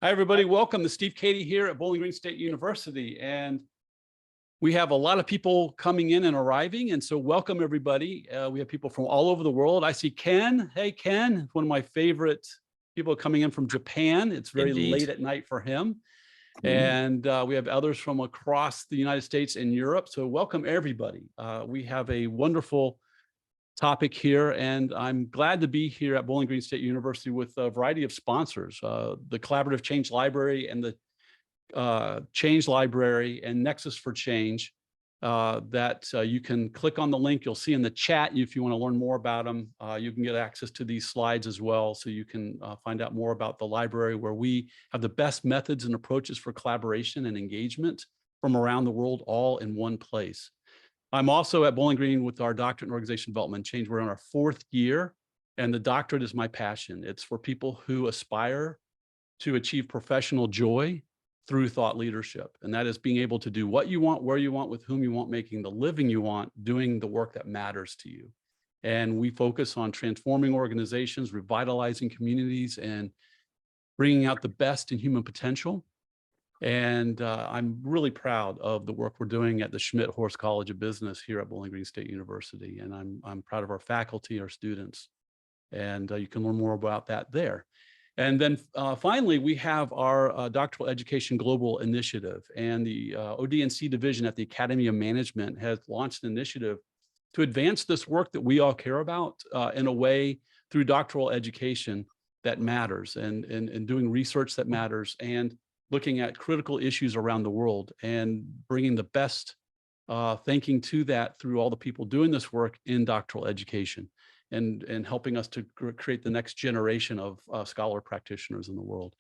Hi, everybody. Welcome to Steve Cady here at Bowling Green State University. And we have a lot of people coming in and arriving. And so welcome, everybody. We have people from all over the world. I see Ken. Hey, Ken, one of my favorite people coming in from Japan. It's very late at night for him. And we have others from across the United States and Europe. So welcome, everybody. We have a wonderful topic here, and I'm glad to be here at Bowling Green State University with a variety of sponsors, the Collaborative Change Library and the Change Library and Nexus for Change, that you can click on the link. You'll see in the chat if you want to learn more about them. You can get access to these slides as well, so you can find out more about the library, where we have the best methods and approaches for collaboration and engagement from around the world, all in one place. I'm also at Bowling Green with our doctorate in organization development change. We're in our 4th year, and the doctorate is my passion. It's for people who aspire to achieve professional joy through thought leadership. And that is being able to do what you want, where you want, with whom you want, making the living you want, doing the work that matters to you. And we focus on transforming organizations, revitalizing communities, and bringing out the best in human potential. And I'm really proud of the work we're doing at the Schmidt-Horst College of Business here at Bowling Green State University. And I'm proud of our faculty, our students, and you can learn more about that there. And then finally, we have our Doctoral Education Global Initiative, and the OD&C division at the Academy of Management has launched an initiative to advance this work that we all care about in a way through doctoral education that matters, and doing research that matters, and looking at critical issues around the world and bringing the best thinking to that through all the people doing this work in doctoral education, and helping us to create the next generation of scholar practitioners in the world.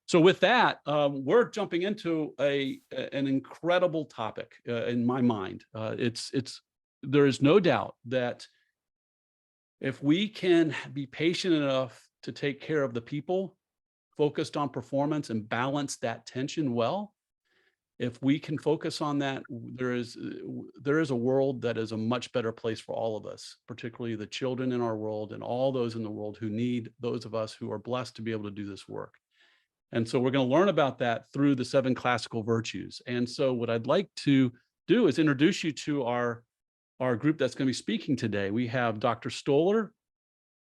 So with that, we're jumping into an incredible topic in my mind. There is no doubt that if we can be patient enough to take care of the people, focused on performance, and balance that tension well, if we can focus on that, there is a world that is a much better place for all of us, particularly the children in our world and all those in the world who need those of us who are blessed to be able to do this work. And so we're going to learn about that through the 7 classical virtues. And so what I'd like to do is introduce you to our group that's going to be speaking today. We have Dr. Stoller.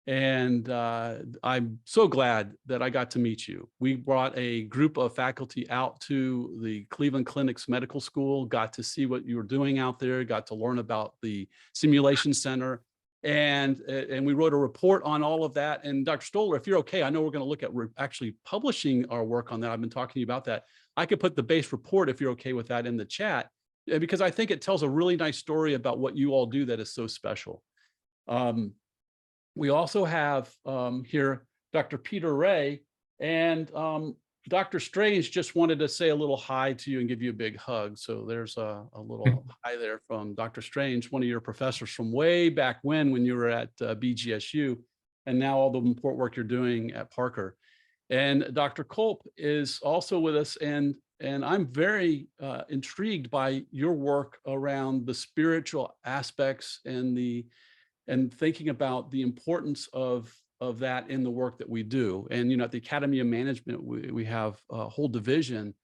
And I'm so glad that I got to meet you. We brought a group of faculty out to the Cleveland Clinic's medical school, got to see what you were doing out there, got to learn about the simulation center, and we wrote a report on all of that. And Dr. Stoller, if you're okay, I know we're going to look at actually publishing our work on that. I've been talking to you about that. I could put the base report, if you're okay with that, in the chat, because I think it tells a really nice story about what you all do that is so special. We also have here Dr. Peter Rea, and Dr. Strange just wanted to say a little hi to you and give you a big hug. So there's a little hi there from Dr. Strange, one of your professors from way back when you were at BGSU, and now all the important work you're doing at Parker. And Dr. Kolp is also with us, and I'm very intrigued by your work around the spiritual aspects and thinking about the importance of that in the work that we do. And, at the Academy of Management, we have a whole division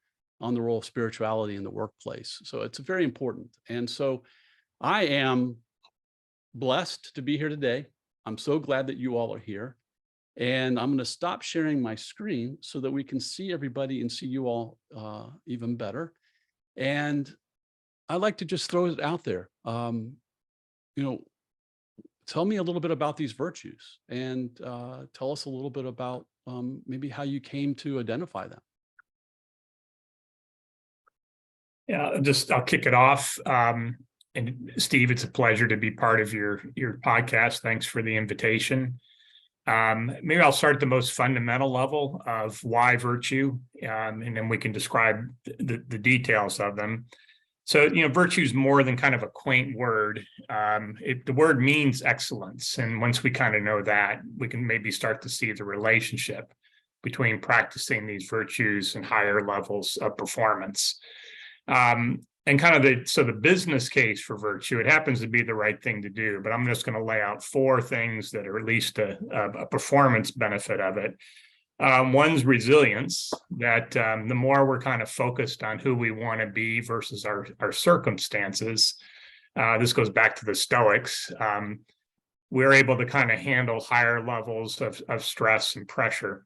on the role of spirituality in the workplace. So it's very important. And so I am blessed to be here today. I'm so glad that you all are here. And I'm going to stop sharing my screen so that we can see everybody and see you all even better. And I'd like to just throw it out there. Tell me a little bit about these virtues, and tell us a little bit about maybe how you came to identify them. Yeah, I'll kick it off. And Steve, it's a pleasure to be part of your podcast. Thanks for the invitation. Maybe I'll start at the most fundamental level of why virtue, and then we can describe the details of them. So, virtue is more than kind of a quaint word. The word means excellence. And once we kind of know that, we can maybe start to see the relationship between practicing these virtues and higher levels of performance. And kind of the business case for virtue, it happens to be the right thing to do, but I'm just going to lay out 4 things that are at least a performance benefit of it. One's resilience, that the more we're kind of focused on who we want to be versus our circumstances, this goes back to the Stoics, we're able to kind of handle higher levels of stress and pressure.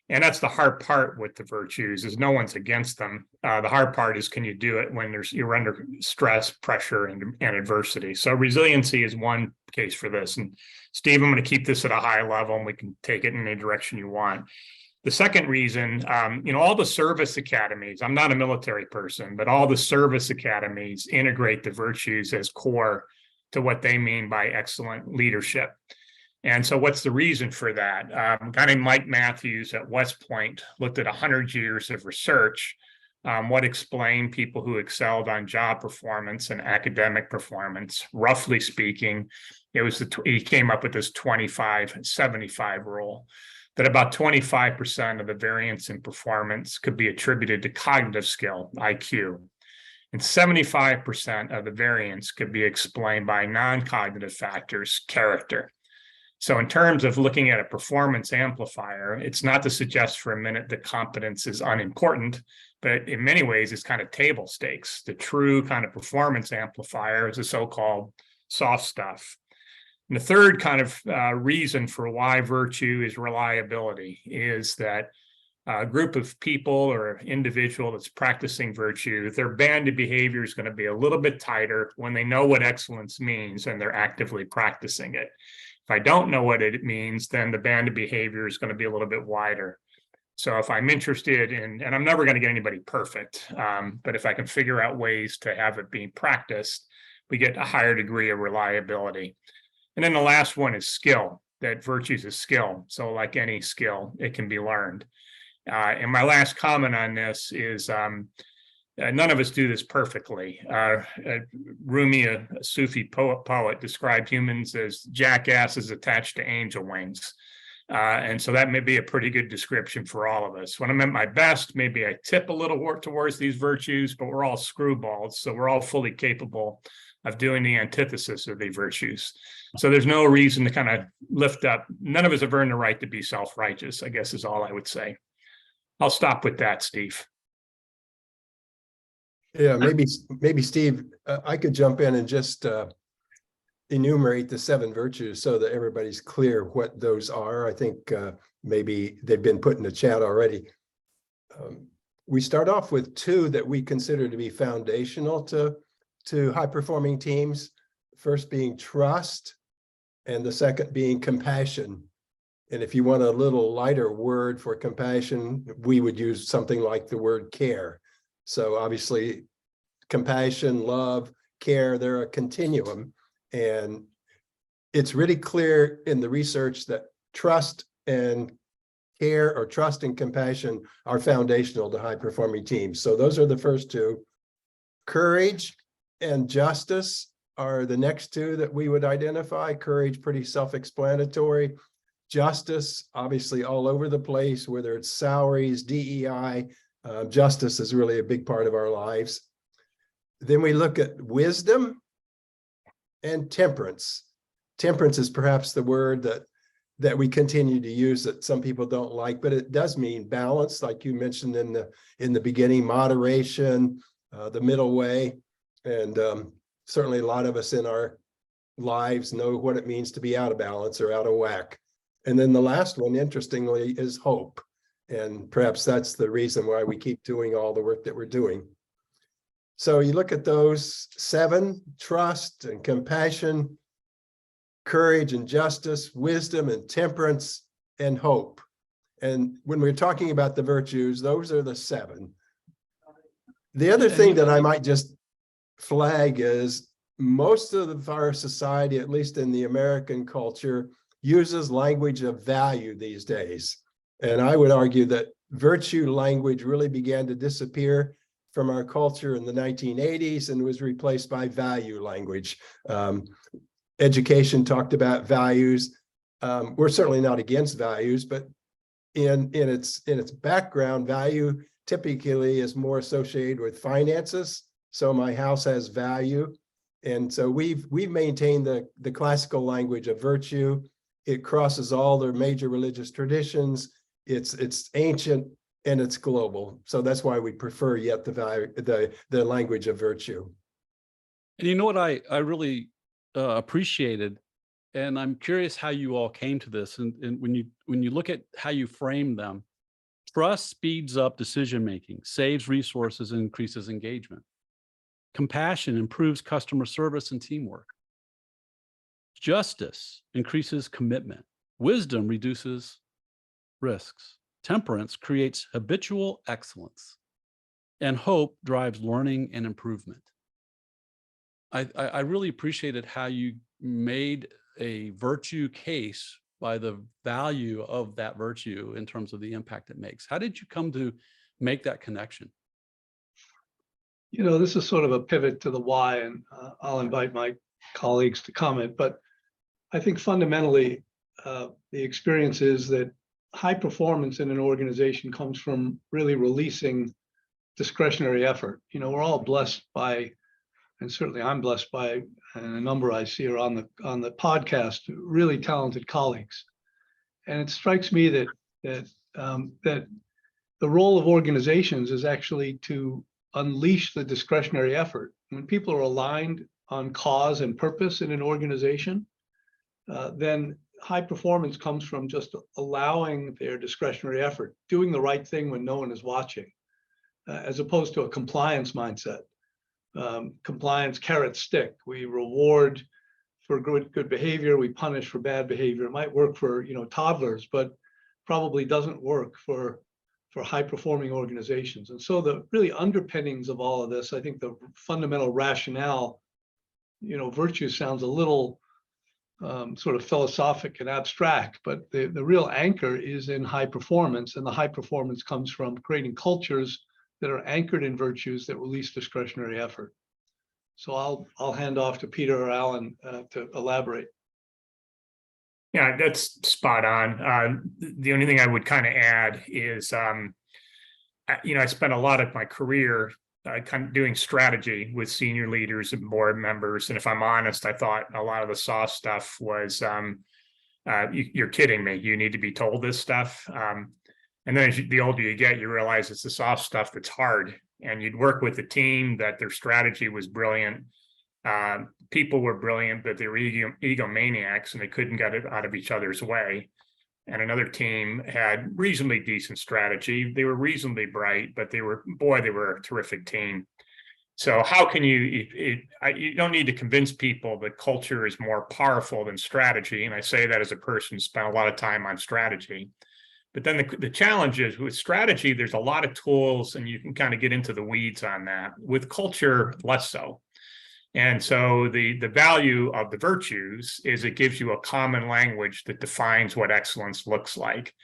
And that's the hard part with the virtues, is no one's against them. The hard part is, can you do it when you're under stress, pressure, and adversity? So resiliency is one case for this. And Steve, I'm going to keep this at a high level, and we can take it in any direction you want. The second reason, all the service academies, I'm not a military person, but all the service academies integrate the virtues as core to what they mean by excellent leadership. And so what's the reason for that? A guy named Mike Matthews at West Point looked at 100 years of research, what explained people who excelled on job performance and academic performance. Roughly speaking, he came up with this 25-75 rule, that about 25% of the variance in performance could be attributed to cognitive skill, IQ. And 75% of the variance could be explained by non-cognitive factors, character. So in terms of looking at a performance amplifier, it's not to suggest for a minute that competence is unimportant, but in many ways, it's kind of table stakes. The true kind of performance amplifier is the so-called soft stuff. And the third kind of reason for why virtue is reliability is that a group of people or individual that's practicing virtue, their band of behavior is going to be a little bit tighter when they know what excellence means and they're actively practicing it. If I don't know what it means, then the band of behavior is going to be a little bit wider. So if I'm interested in, and I'm never going to get anybody perfect, but if I can figure out ways to have it being practiced, we get a higher degree of reliability. And then the last one is skill, that virtue is a skill. So like any skill, it can be learned. And my last comment on this is none of us do this perfectly. Rumi, a Sufi poet, described humans as jackasses attached to angel wings. And so that may be a pretty good description for all of us. When I'm at my best, maybe I tip a little more towards these virtues, but we're all screwballs. So we're all fully capable of doing the antithesis of the virtues. So there's no reason to kind of lift up. None of us have earned the right to be self-righteous, I guess is all I would say. I'll stop with that, Steve. Yeah, maybe Steve, I could jump in and just enumerate the 7 virtues so that everybody's clear what those are. I think maybe they've been put in the chat already. We start off with 2 that we consider to be foundational to high-performing teams. First being trust, and the second being compassion. And if you want a little lighter word for compassion, we would use something like the word care. So obviously, compassion, love, care, they're a continuum. And it's really clear in the research that trust and care, or trust and compassion, are foundational to high-performing teams. So those are the first 2. Courage and justice are the next 2 that we would identify. Courage, pretty self-explanatory. Justice, obviously all over the place, whether it's salaries, DEI, justice is really a big part of our lives. Then we look at wisdom and temperance. Temperance is perhaps the word that we continue to use that some people don't like, but it does mean balance, like you mentioned in the beginning, moderation, the middle way. And certainly a lot of us in our lives know what it means to be out of balance or out of whack. And then the last one, interestingly, is hope. And perhaps that's the reason why we keep doing all the work that we're doing. So you look at those 7: trust and compassion, courage and justice, wisdom and temperance, and hope. And when we're talking about the virtues, those are the 7. The other thing that I might just flag is most of our society, at least in the American culture, uses language of value these days. And I would argue that virtue language really began to disappear from our culture in the 1980s and was replaced by value language. Education talked about values. We're certainly not against values, but in its background, value typically is more associated with finances. So my house has value. And so we've maintained the classical language of virtue. It crosses all the major religious traditions. it's ancient and it's global. So that's why we prefer yet the language of virtue. And you know what I really appreciated, and I'm curious how you all came to this. And when you look at how you frame them, trust speeds up decision making, saves resources, and increases engagement. Compassion improves customer service and teamwork. Justice increases commitment. Wisdom reduces risks. Temperance creates habitual excellence. And hope drives learning and improvement. I really appreciated how you made a virtue case by the value of that virtue in terms of the impact it makes. How did you come to make that connection? You know, this is sort of a pivot to the why, and I'll invite my colleagues to comment, but I think fundamentally, the experience is that high performance in an organization comes from really releasing discretionary effort. You know, we're all blessed by, and certainly I'm blessed by, and a number I see are on the podcast, really talented colleagues. And it strikes me that the role of organizations is actually to unleash the discretionary effort. When people are aligned on cause and purpose in an organization, then high performance comes from just allowing their discretionary effort, doing the right thing when no one is watching, as opposed to a compliance mindset. Compliance carrot stick. We reward for good behavior, we punish for bad behavior. It might work for toddlers, but probably doesn't work for high performing organizations. And so the really underpinnings of all of this, I think the fundamental rationale, virtue sounds a little sort of philosophic and abstract, but the real anchor is in high performance, and the high performance comes from creating cultures that are anchored in virtues that release discretionary effort. So I'll hand off to Peter or Alan to elaborate. Yeah, that's spot on. The only thing I would kind of add is, I spent a lot of my career kind of doing strategy with senior leaders and board members. And if I'm honest, I thought a lot of the soft stuff was, you're kidding me. You need to be told this stuff. And then the older you get, you realize it's the soft stuff that's hard. And you'd work with a team that their strategy was brilliant. People were brilliant, but they were egomaniacs and they couldn't get it out of each other's way. And another team had reasonably decent strategy. They were reasonably bright, but they were a terrific team. So how can you don't need to convince people that culture is more powerful than strategy. And I say that as a person who spent a lot of time on strategy. But then the challenge is with strategy, there's a lot of tools and you can kind of get into the weeds on that. With culture, less so. And so the value of the virtues is it gives you a common language that defines what excellence looks like.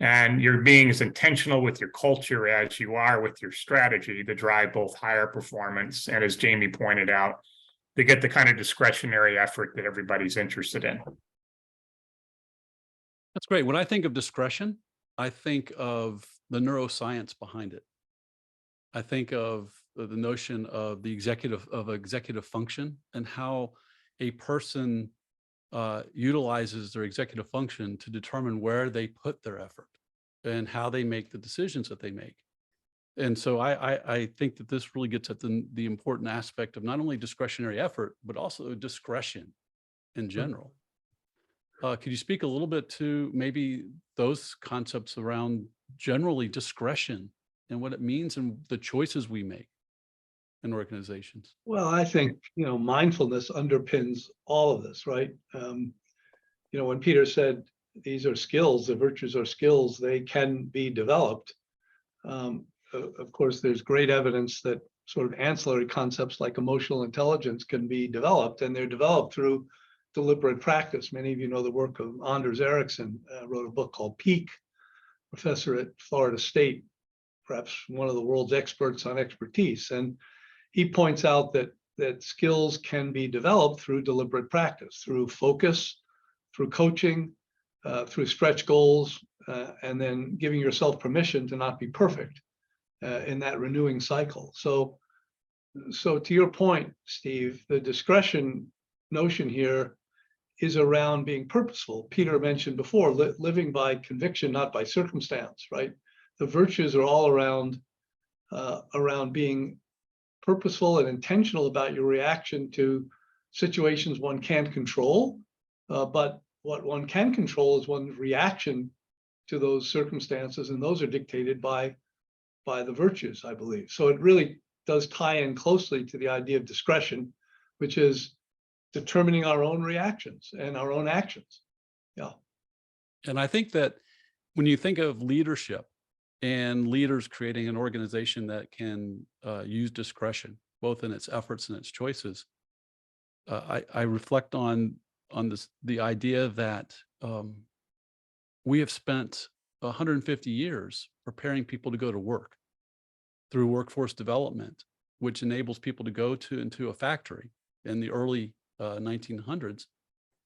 And you're being as intentional with your culture as you are with your strategy to drive both higher performance. And as Jamie pointed out, to get the kind of discretionary effort that everybody's interested in. That's great. When I think of discretion, I think of the neuroscience behind it. I think of the notion of the executive function and how a person utilizes their executive function to determine where they put their effort and how they make the decisions that they make. And so I think that this really gets at the important aspect of not only discretionary effort, but also discretion in general. Could you speak a little bit to maybe those concepts around generally discretion and what it means and the choices we make in organizations? Well, I think, mindfulness underpins all of this, right? When Peter said these are skills, the virtues are skills, they can be developed. Of course, there's great evidence that sort of ancillary concepts like emotional intelligence can be developed, and they're developed through deliberate practice. Many of you know the work of Anders Ericsson, wrote a book called Peak, professor at Florida State, perhaps one of the world's experts on expertise. And he points out that skills can be developed through deliberate practice, through focus, through coaching, through stretch goals, and then giving yourself permission to not be perfect in that renewing cycle. So to your point, Steve, the discretion notion here is around being purposeful. Peter mentioned before, living by conviction, not by circumstance, right? The virtues are all around being purposeful and intentional about your reaction to situations one can't control. But what one can control is one's reaction to those circumstances, and those are dictated by the virtues, I believe. So it really does tie in closely to the idea of discretion, which is determining our own reactions and our own actions. Yeah. And I think that when you think of leadership and leaders creating an organization that can use discretion, both in its efforts and its choices, I reflect on the idea that we have spent 150 years preparing people to go to work through workforce development, which enables people to go into a factory in the early 1900s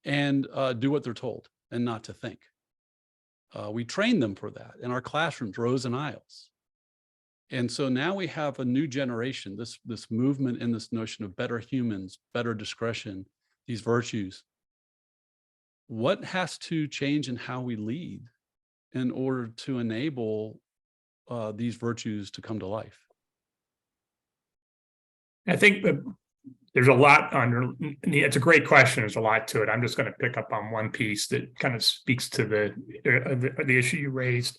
and do what they're told and not to think. We train them for that in our classrooms, rows and aisles. And so now we have a new generation, this movement in this notion of better humans, better discretion, these virtues. What has to change in how we lead in order to enable these virtues to come to life? I think that there's a lot under, it's a great question. There's a lot to it. I'm just going to pick up on one piece that kind of speaks to the issue you raised.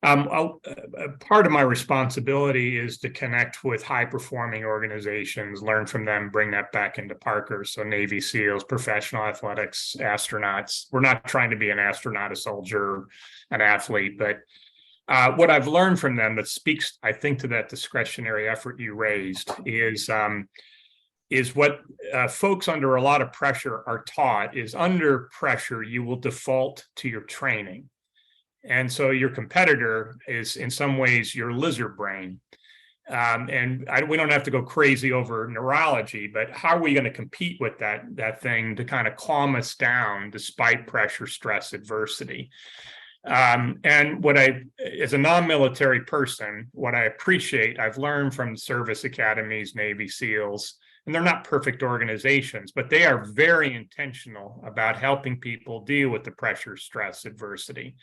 Part of my responsibility is to connect with high performing organizations, learn from them, bring that back into Parker. So Navy SEALs, professional athletics, astronauts. We're not trying to be an astronaut, a soldier, an athlete, but what I've learned from them that speaks, I think, to that discretionary effort you raised is what folks under a lot of pressure are taught is under pressure, you will default to your training. And so your competitor is in some ways your lizard brain. We don't have to go crazy over neurology, but how are we going to compete with that thing to kind of calm us down despite pressure, stress, adversity? And what as a non-military person, what I appreciate, I've learned from service academies, Navy SEALs, and they're not perfect organizations, but they are very intentional about helping people deal with the pressure, stress, adversity.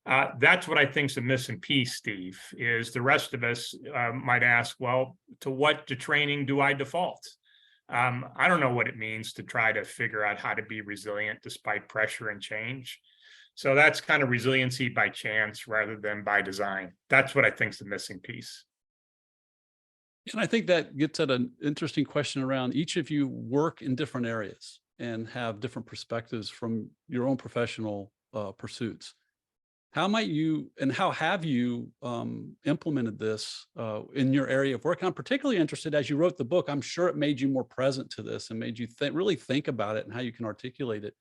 That's what I think is a missing piece, Steve, is the rest of us might ask, well, to what training do I default? I don't know what it means to try to figure out how to be resilient despite pressure and change. So that's kind of resiliency by chance rather than by design. That's what I think is the missing piece. And I think that gets at an interesting question around each of you work in different areas and have different perspectives from your own professional pursuits. How might you and how have you implemented this in your area of work? And I'm particularly interested, as you wrote the book, I'm sure it made you more present to this and made you really think about it and how you can articulate it.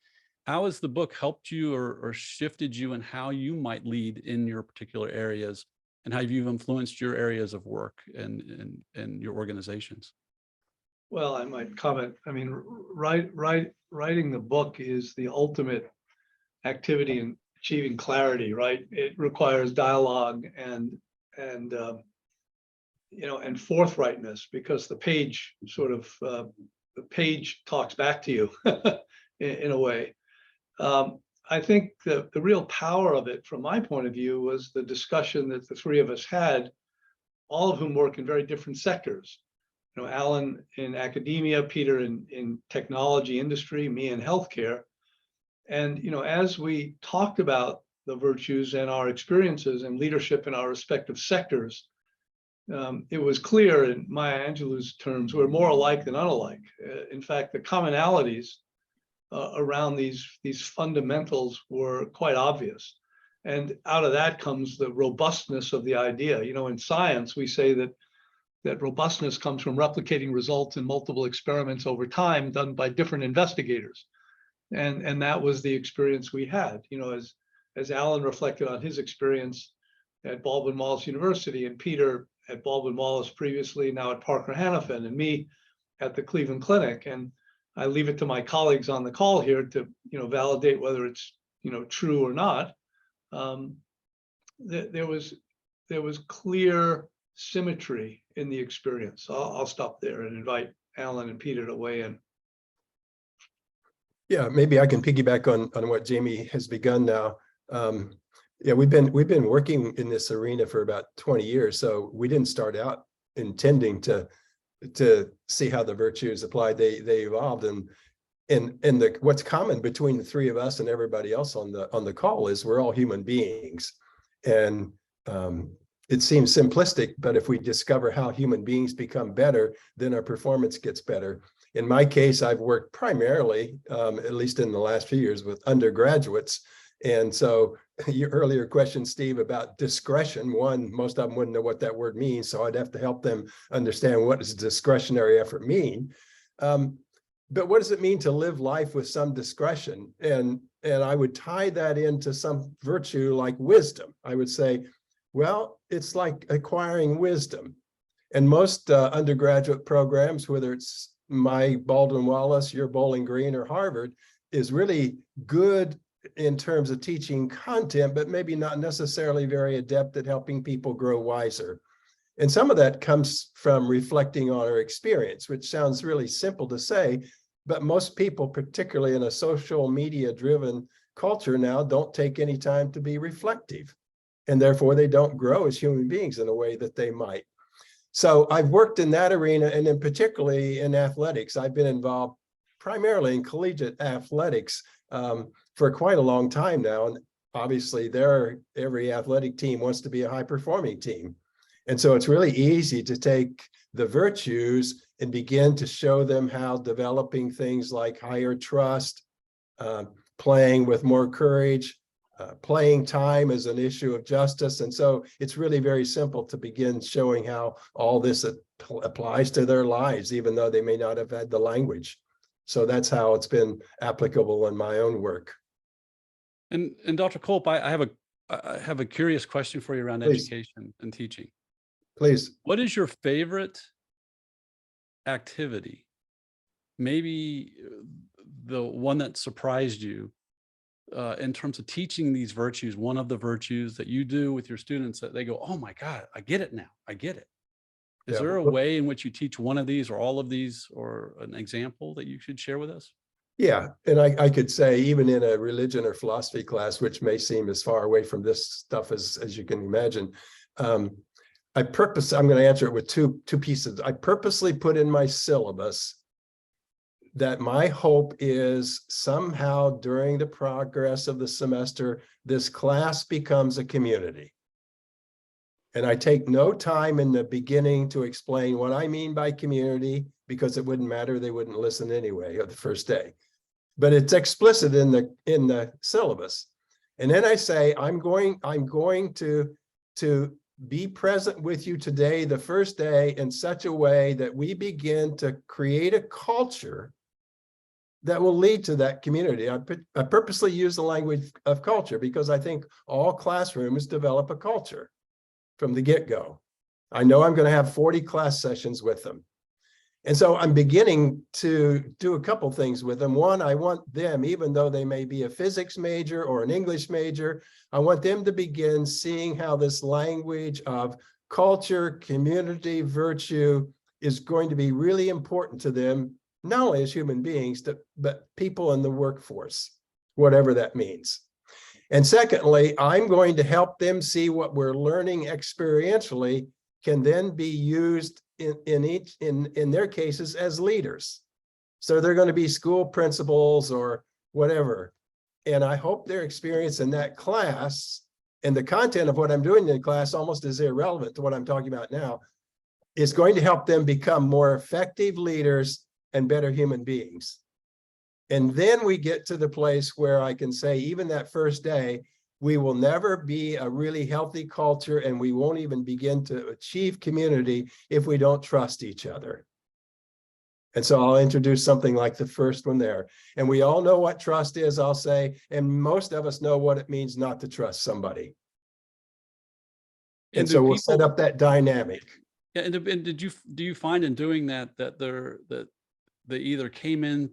How has the book helped you or shifted you in how you might lead in your particular areas and how you've influenced your areas of work and your organizations? Well, I might comment. I mean, writing the book is the ultimate activity in achieving clarity, right? It requires dialogue and forthrightness, because the page the page talks back to you in a way. I think the real power of it, from my point of view, was the discussion that the three of us had, all of whom work in very different sectors. You know, Alan in academia, Peter in technology industry, me in healthcare. And, you know, as we talked about the virtues and our experiences and leadership in our respective sectors, it was clear in Maya Angelou's terms, we're more alike than unalike. In fact, the commonalities around these fundamentals were quite obvious. And out of that comes the robustness of the idea. You know, in science, we say that robustness comes from replicating results in multiple experiments over time done by different investigators. And that was the experience we had. You know, as Alan reflected on his experience at Baldwin Wallace University, and Peter at Baldwin Wallace previously, now at Parker Hannifin, and me at the Cleveland Clinic. And I leave it to my colleagues on the call here to, you know, validate whether it's, you know, true or not. There was clear symmetry in the experience. So I'll stop there and invite Alan and Peter to weigh in. Yeah, maybe I can piggyback on what Jamie has begun now. Yeah, we've been working in this arena for about 20 years, so we didn't start out intending to see how the virtues applied. They evolved, and what's common between the three of us and everybody else on the call is we're all human beings, and it seems simplistic, but if we discover how human beings become better, then our performance gets better. In my case, I've worked primarily, at least in the last few years, with undergraduates. And so your earlier question, Steve, about discretion, one, most of them wouldn't know what that word means, so I'd have to help them understand what does discretionary effort mean. But what does it mean to live life with some discretion? And I would tie that into some virtue like wisdom. I would say, well, it's like acquiring wisdom. And most undergraduate programs, whether it's my Baldwin Wallace, your Bowling Green, or Harvard, is really good in terms of teaching content, but maybe not necessarily very adept at helping people grow wiser. And some of that comes from reflecting on our experience, which sounds really simple to say, but most people, particularly in a social media driven culture now, don't take any time to be reflective. And therefore they don't grow as human beings in a way that they might. So I've worked in that arena, and then particularly in athletics. I've been involved primarily in collegiate athletics for quite a long time now. And obviously every athletic team wants to be a high performing team. And so it's really easy to take the virtues and begin to show them how developing things like higher trust, playing with more courage, playing time is an issue of justice. And so it's really very simple to begin showing how all this applies to their lives, even though they may not have had the language. So that's how it's been applicable in my own work. And Dr. Kolp, I have a curious question for you around Please. education and teaching. Please. What is your favorite activity? Maybe the one that surprised you in terms of teaching these virtues, one of the virtues that you do with your students that they go, oh my God, I get it now. I get it. Is there a way in which you teach one of these or all of these, or an example that you should share with us? Yeah, and I could say even in a religion or philosophy class, which may seem as far away from this stuff as you can imagine, I'm going to answer it with two pieces. I purposely put in my syllabus that my hope is somehow during the progress of the semester, this class becomes a community. And I take no time in the beginning to explain what I mean by community, because it wouldn't matter. They wouldn't listen anyway on the first day. But it's explicit in the syllabus. And then I say, I'm going to be present with you today, the first day, in such a way that we begin to create a culture that will lead to that community. I purposely use the language of culture because I think all classrooms develop a culture from the get-go. I know I'm going to have 40 class sessions with them. And so I'm beginning to do a couple things with them. One, I want them, even though they may be a physics major or an English major, I want them to begin seeing how this language of culture, community, virtue is going to be really important to them, not only as human beings, but people in the workforce, whatever that means. And secondly, I'm going to help them see what we're learning experientially can then be used in their cases as leaders. So they're going to be school principals or whatever. And I hope their experience in that class and the content of what I'm doing in the class almost is irrelevant to what I'm talking about now, is going to help them become more effective leaders and better human beings. And then we get to the place where I can say, even that first day, we will never be a really healthy culture, and we won't even begin to achieve community if we don't trust each other. And so I'll introduce something like the first one there. And we all know what trust is, I'll say, and most of us know what it means not to trust somebody. And so we'll set up that dynamic. Yeah, and do you find in doing that they either came in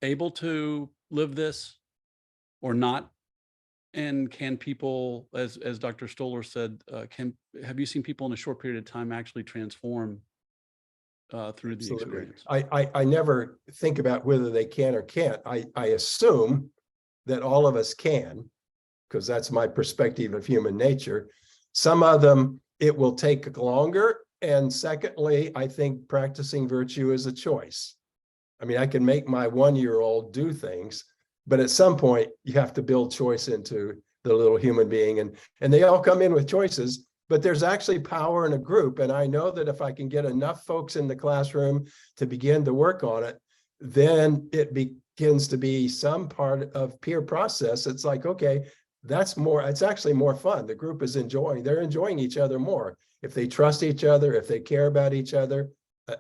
able to live this or not? And can people, as Dr. Stoller said, have you seen people in a short period of time actually transform through the Absolutely. experience. I never think about whether they can or can't. I assume that all of us can, because that's my perspective of human nature. Some of them, it will take longer. And secondly, I think practicing virtue is a choice. I mean, I can make my 1-year-old do things, but at some point you have to build choice into the little human being, and they all come in with choices, but there's actually power in a group. And I know that if I can get enough folks in the classroom to begin to work on it, then it begins to be some part of peer process. It's like, okay, that's more, it's actually more fun. The group is they're enjoying each other more if they trust each other, if they care about each other,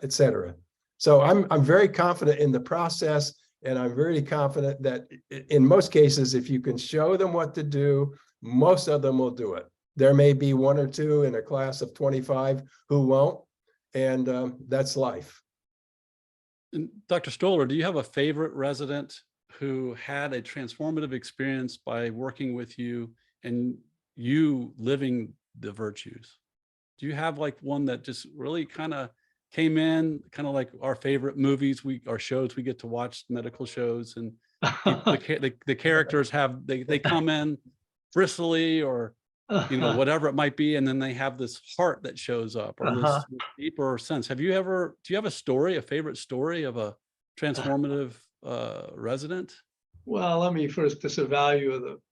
etc. So I'm very confident in the process, and I'm very confident that in most cases, if you can show them what to do, most of them will do it. There may be 1 or 2 in a class of 25 who won't, and that's life. And Dr. Stoller, do you have a favorite resident who had a transformative experience by working with you and you living the virtues? Do you have like one that just really kind of came in, kind of like our favorite movies, our shows, we get to watch medical shows, and the characters they come in bristly or, you know, whatever it might be, and then they have this heart that shows up, or this deeper sense. Do you have a story, a favorite story of a transformative resident? Well, let me first disavow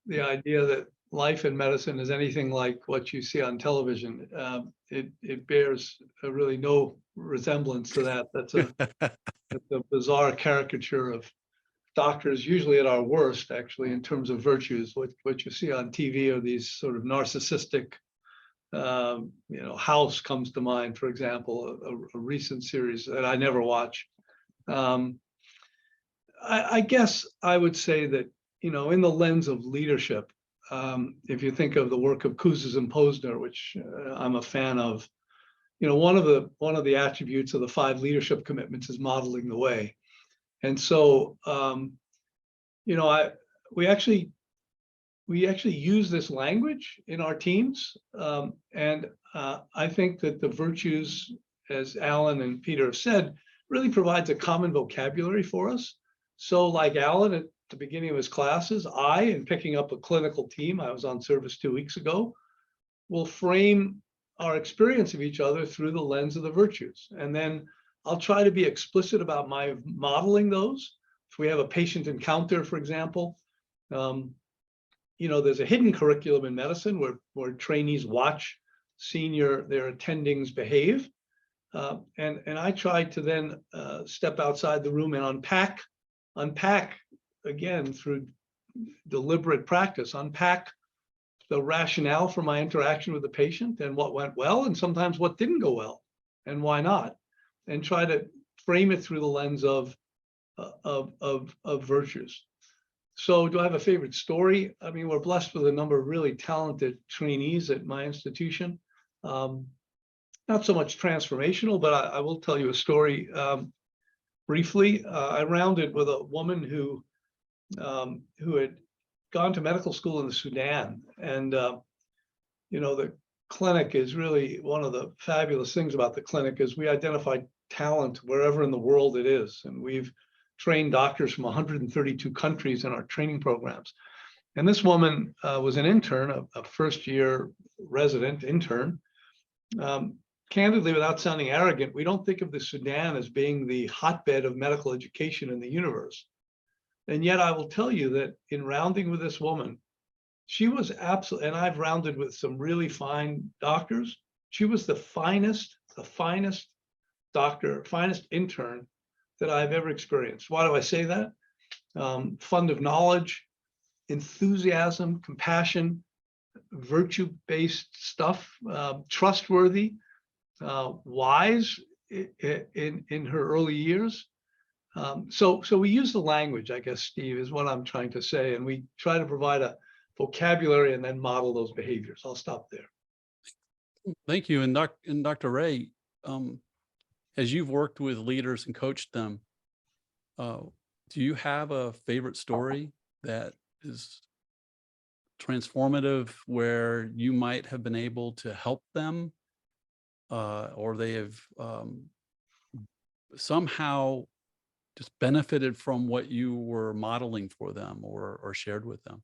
the idea that life in medicine is anything like what you see on television. It bears really no resemblance to that. That's a bizarre caricature of doctors, usually at our worst, actually, in terms of virtues. What you see on TV are these sort of narcissistic, House comes to mind, for example, a recent series that I never watch. I guess I would say that, in the lens of leadership, if you think of the work of Kouzes and Posner, which I'm a fan of, one of the attributes of the 5 leadership commitments is modeling the way. And so, we actually use this language in our teams, and I think that the virtues, as Alan and Peter have said, really provides a common vocabulary for us. So, like Alan at the beginning of his classes, in picking up a clinical team, I was on service 2 weeks ago, will frame our experience of each other through the lens of the virtues. And then I'll try to be explicit about my modeling those. If we have a patient encounter, for example, there's a hidden curriculum in medicine where trainees watch their attendings behave. And I try to then step outside the room and unpack again through deliberate practice, unpack the rationale for my interaction with the patient and what went well, and sometimes what didn't go well and why not, and try to frame it through the lens of virtues. So do I have a favorite story? I mean, we're blessed with a number of really talented trainees at my institution. Not so much transformational, but I will tell you a story briefly. I rounded with a woman who had gone to medical school in the Sudan. And, the clinic is really one of the fabulous things about the clinic is we identify talent wherever in the world it is. And we've trained doctors from 132 countries in our training programs. And this woman was an intern, a first-year resident intern. Candidly, without sounding arrogant, we don't think of the Sudan as being the hotbed of medical education in the universe. And yet I will tell you that in rounding with this woman, she was absolutely, and I've rounded with some really fine doctors. She was the finest doctor, finest intern that I've ever experienced. Why do I say that? Fund of knowledge, enthusiasm, compassion, virtue-based stuff, trustworthy, wise in her early years. So we use the language, I guess, Steve, is what I'm trying to say, and we try to provide a vocabulary and then model those behaviors. I'll stop there. Thank you. And Dr. Rea, as you've worked with leaders and coached them, do you have a favorite story that is transformative where you might have been able to help them, or they have somehow just benefited from what you were modeling for them or shared with them?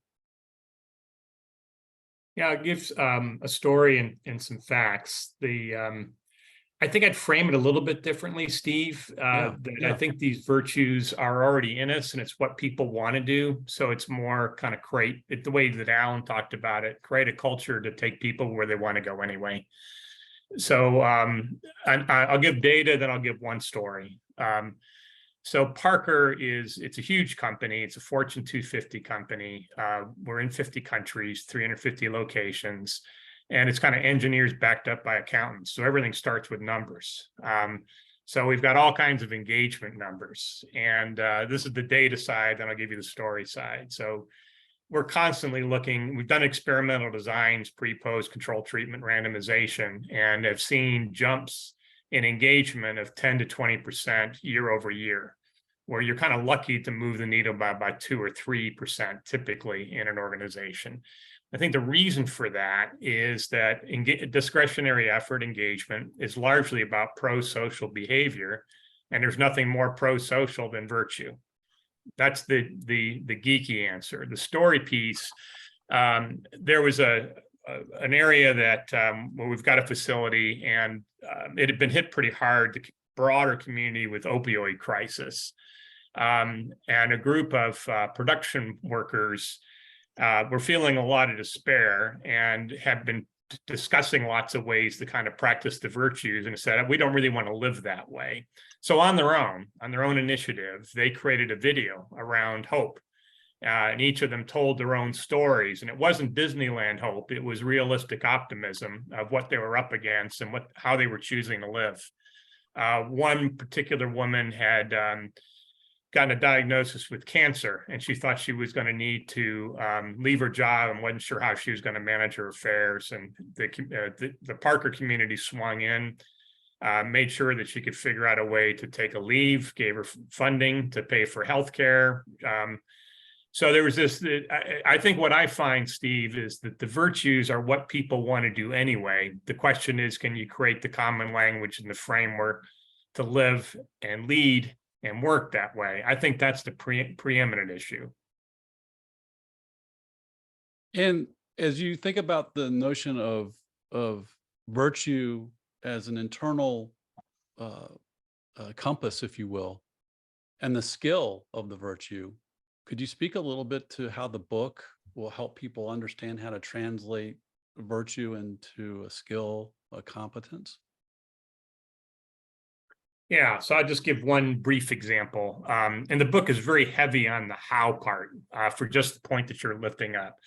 Yeah, it gives a story and some facts. I think I'd frame it a little bit differently, Steve. That I think these virtues are already in us, and it's what people want to do. So it's more kind of create it the way that Alan talked about it, create a culture to take people where they want to go anyway. So I'll give data, then I'll give one story. So Parker it's a huge company. It's a Fortune 250 company. We're in 50 countries, 350 locations, and it's kind of engineers backed up by accountants. So everything starts with numbers. So we've got all kinds of engagement numbers, and this is the data side, then I'll give you the story side. So we're constantly looking, we've done experimental designs, pre-post control treatment randomization, and have seen jumps in engagement of 10 to 20% year over year, where you're kind of lucky to move the needle by 2 or 3% typically in an organization. I think the reason for that is that discretionary effort engagement is largely about pro-social behavior, and there's nothing more pro-social than virtue. That's the geeky answer. The story piece, there was an area that where we've got a facility, and it had been hit pretty hard, the broader community, with opioid crisis. And a group of production workers were feeling a lot of despair and have been discussing lots of ways to kind of practice the virtues, and said, we don't really want to live that way. So on their own initiative, they created a video around hope. And each of them told their own stories. And it wasn't Disneyland hope, it was realistic optimism of what they were up against and how they were choosing to live. One particular woman had gotten a diagnosis with cancer, and she thought she was going to need to leave her job and wasn't sure how she was going to manage her affairs. And the Parker community swung in, made sure that she could figure out a way to take a leave, gave her funding to pay for healthcare. So there was this, I think what I find, Steve, is that the virtues are what people want to do anyway. The question is, can you create the common language and the framework to live and lead and work that way? I think that's the preeminent issue. And as you think about the notion of virtue as an internal compass, if you will, and the skill of the virtue, could you speak a little bit to how the book will help people understand how to translate virtue into a skill, a competence? Yeah, so I'll just give one brief example. And the book is very heavy on the how part for just the point that you're lifting up.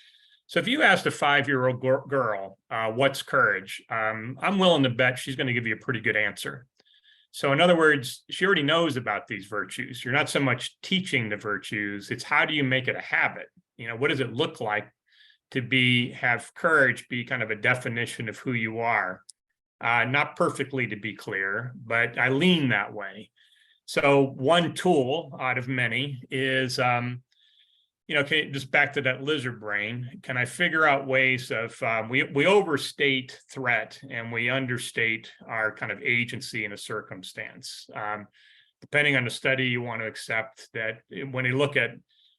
So if you asked a 5-year-old girl, what's courage? I'm willing to bet she's going to give you a pretty good answer. So in other words, she already knows about these virtues. You're not so much teaching the virtues, it's how do you make it a habit? What does it look like to have courage be kind of a definition of who you are? Not perfectly, to be clear, but I lean that way. So one tool out of many is, just back to that lizard brain, can I figure out ways of, we overstate threat and we understate our kind of agency in a circumstance. Depending on the study you want to accept, that when you look at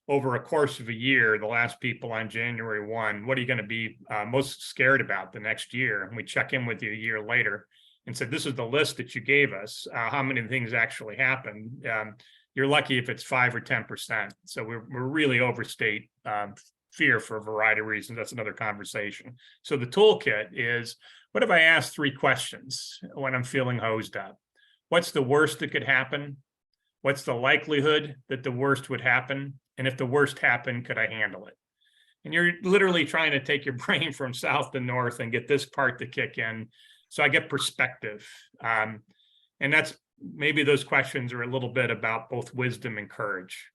over a course of a year, the last people on January 1, what are you going to be most scared about the next year? And we check in with you a year later and said, this is the list that you gave us. How many things actually happened? You're lucky if it's 5 or 10%. So we're really overstate fear for a variety of reasons. That's another conversation. So the toolkit is, what if I ask 3 questions when I'm feeling hosed up? What's the worst that could happen? What's the likelihood that the worst would happen? And if the worst happened, could I handle it? And you're literally trying to take your brain from south to north and get this part to kick in. So I get perspective. And that's, maybe those questions are a little bit about both wisdom and courage.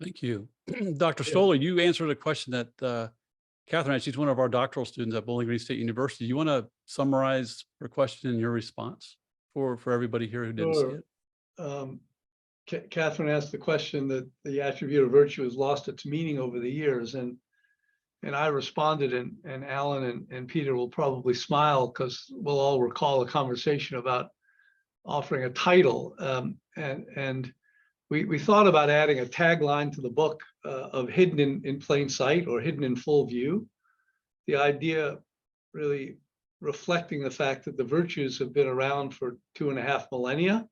Thank you. Dr. Stoller, you answered a question that Catherine had. She's one of our doctoral students at Bowling Green State University. You want to summarize her question and your response for everybody here who didn't see it? Catherine asked the question that the attribute of virtue has lost its meaning over the years. And I responded, and Alan and Peter will probably smile because we'll all recall a conversation about offering a title. And we thought about adding a tagline to the book of hidden in plain sight or hidden in full view. The idea really reflecting the fact that the virtues have been around for 2.5 millennia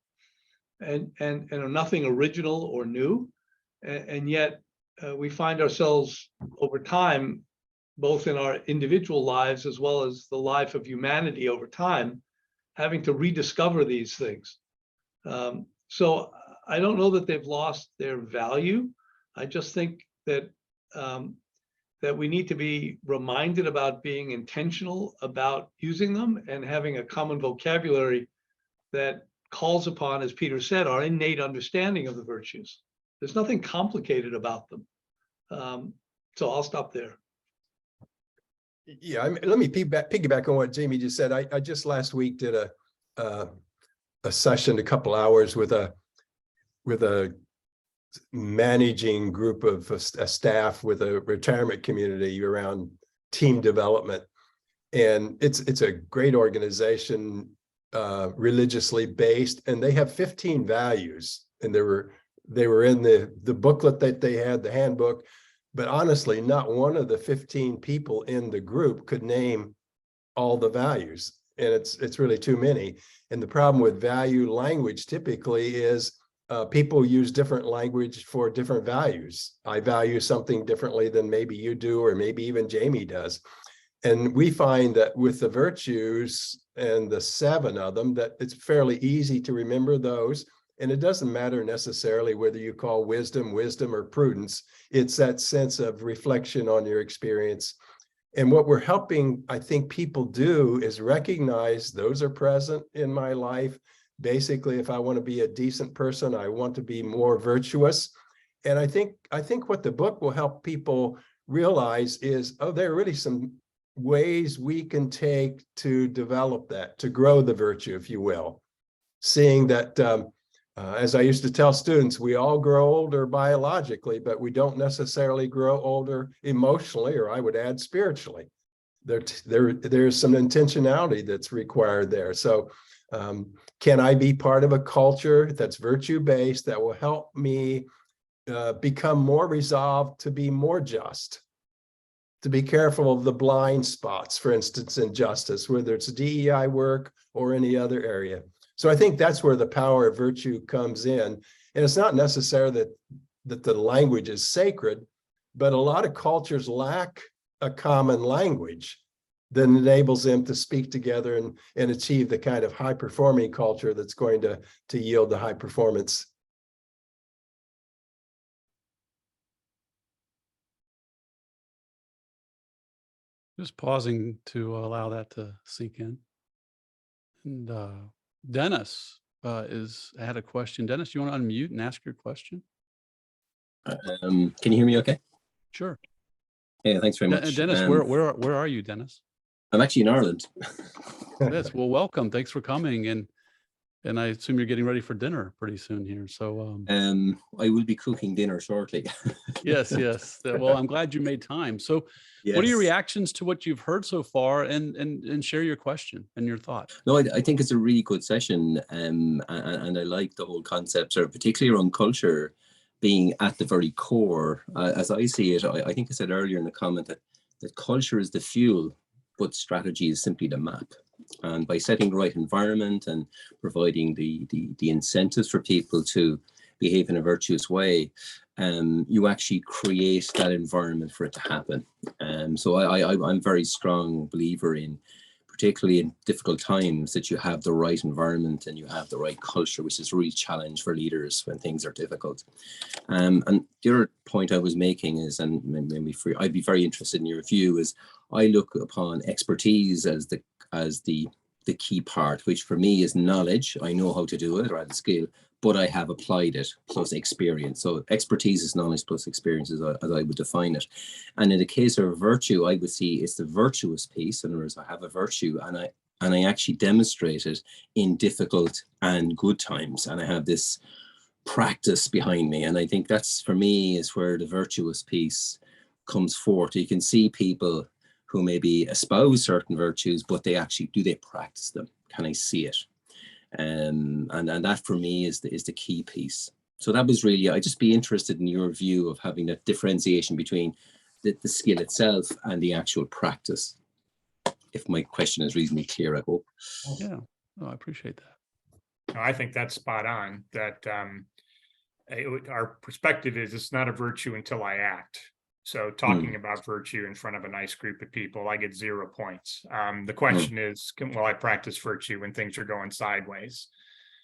and are nothing original or new. And yet we find ourselves over time, both in our individual lives as well as the life of humanity over time, having to rediscover these things. So I don't know that they've lost their value. I just think that that we need to be reminded about being intentional about using them and having a common vocabulary that calls upon, as Peter said, our innate understanding of the virtues. There's nothing complicated about them. So I'll stop there. Yeah, let me piggyback on what Jamie just said. I just last week did a session, a couple hours with a managing group of a staff with a retirement community around team development, and it's a great organization, religiously based, and they have 15 values, and they were in the booklet that they had, the handbook. But honestly, not one of the 15 people in the group could name all the values. And it's really too many. And the problem with value language typically is people use different language for different values. I value something differently than maybe you do, or maybe even Jamie does. And we find that with the virtues and the 7 of them, that it's fairly easy to remember those. And it doesn't matter necessarily whether you call wisdom or prudence. It's that sense of reflection on your experience. And what we're helping, I think, people do is recognize those are present in my life. Basically, if I want to be a decent person, I want to be more virtuous. And I think what the book will help people realize is, oh, there are really some ways we can take to develop that, to grow the virtue, if you will. Seeing that, as I used to tell students, we all grow older biologically, but we don't necessarily grow older emotionally, or I would add spiritually. There's some intentionality that's required there. So can I be part of a culture that's virtue-based that will help me become more resolved to be more just, to be careful of the blind spots, for instance, in justice, whether it's DEI work or any other area. So I think that's where the power of virtue comes in. And it's not necessarily that the language is sacred, but a lot of cultures lack a common language that enables them to speak together and achieve the kind of high-performing culture that's going to yield the high performance. Just pausing to allow that to sink in. And Dennis had a question. Dennis, you want to unmute and ask your question? Can you hear me okay? Sure. Yeah, thanks very much. Dennis, where are you, Dennis? I'm actually in Ireland. Yes, well, welcome. Thanks for coming. And I assume you're getting ready for dinner pretty soon here. So I will be cooking dinner shortly. Yes. Well, I'm glad you made time. So Yes. What are your reactions to what you've heard so far, and share your question and your thoughts? No, I think it's a really good session, and I like the whole concept, or particularly around culture being at the very core. As I see it, I think I said earlier in the comment that culture is the fuel, but strategy is simply the map. And by setting the right environment and providing the incentives for people to behave in a virtuous way, you actually create that environment for it to happen. So I'm a very strong believer in, particularly in difficult times, that you have the right environment and you have the right culture, which is a real challenge for leaders when things are difficult. And the other point I was making is, and maybe I'd be very interested in your view, is I look upon expertise as the key part, which for me is knowledge. I know how to do it, or I have the skill, but I have applied it plus experience. So expertise is knowledge plus experience, as I would define it. And in the case of virtue, I would see it's the virtuous piece. In other words, I have a virtue and I actually demonstrate it in difficult and good times. And I have this practice behind me. And I think that's, for me, is where the virtuous piece comes forth. You can see people who maybe espouse certain virtues, but they actually, do they practice them? Can I see it? And that for me is the key piece. So that was really, I'd just be interested in your view of having that differentiation between the skill itself and the actual practice. If my question is reasonably clear, I hope. Yeah, no, I appreciate that. I think that's spot on, that our perspective is it's not a virtue until I act. So talking about virtue in front of a nice group of people, I get 0 points. The question is, will I practice virtue when things are going sideways?